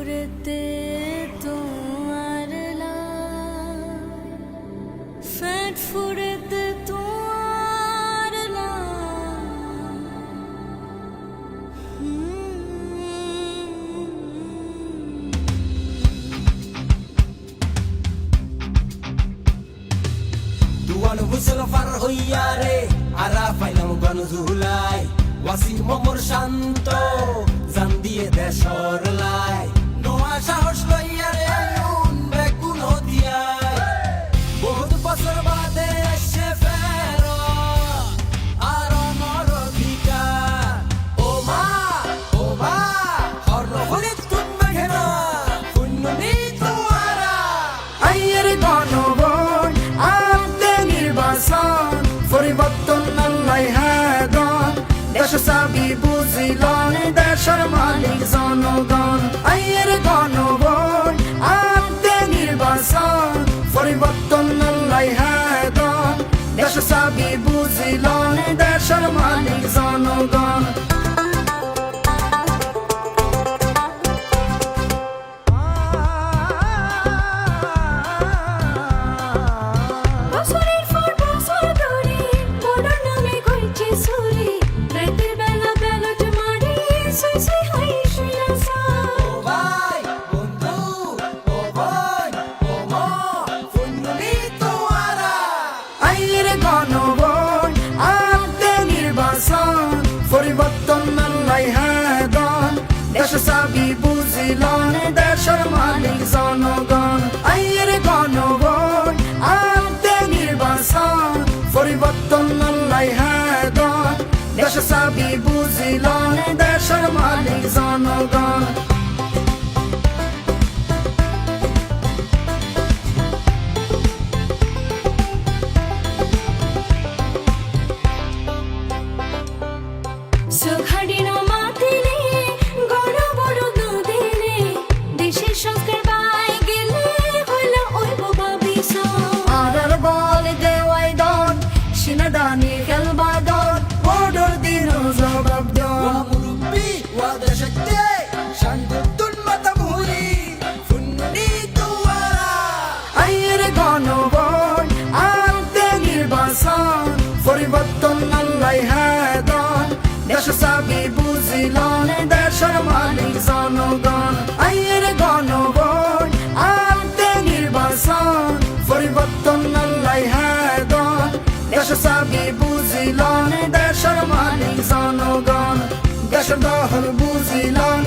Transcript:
ফুরতে তোমার ফ্যাট ফুরতে তোমার দুয়ান হুসল ফার হইয়া রে আরা ফাইলাম গনজুলাই ওয়াসিম মোর শান্ত জান দিয়ে দেশর লাই নোয়া সাহস লইয়া রে আইন বেগুন হদিয়াই বহুত বছর বাদে এসে ফেরো আর আমার অধিকার ও মা হর হরিত তুমি ঘেরা পুণ্যনি তোমারা আইয়ের গণভোট আনতে নির্বাচন পরিবর্তন আল্লাহ হাদন দেশ চাবি বুঝিলন দেশের মালিক জনগণ আইয়ের গণভোট আনতে নির্বাচন পরিবর্তন আল্লাহ হাদন দেশ চাবি বুঝিলন দেশের মালিক জনগণ পরিবর্তন আল্লাহ হাদন দেশ চাবি বুঝিলন দেশের মালিক জনগণ আইয়ের গণভোট আনতে নির্বাচন পরিবর্তন আল্লাহ হাদন দেশ চাবি বুঝিলন দেশের মালিক জনগণ সিনাদানি খেলবাদন অর্ডার দিন জবাব দন মুরব্বি ওয়াদা শক্তি শান্ততুন মাতামুরি ফুন্নি তোয়ারা আইয়ের গণভোট আনতে নির্বাচন পরিবর্তন আল্লাহ হাদন দেশ চাবি বুঝিলন দেশের মালিক জনগণ আইয়ের গণভোট আনতে নির্বাচন পরিবর্তন আল্লাহ হাদন দেশ চাবি বুঝিলন দেশের মালিক জনগণ দেশ দহল বুঝিলন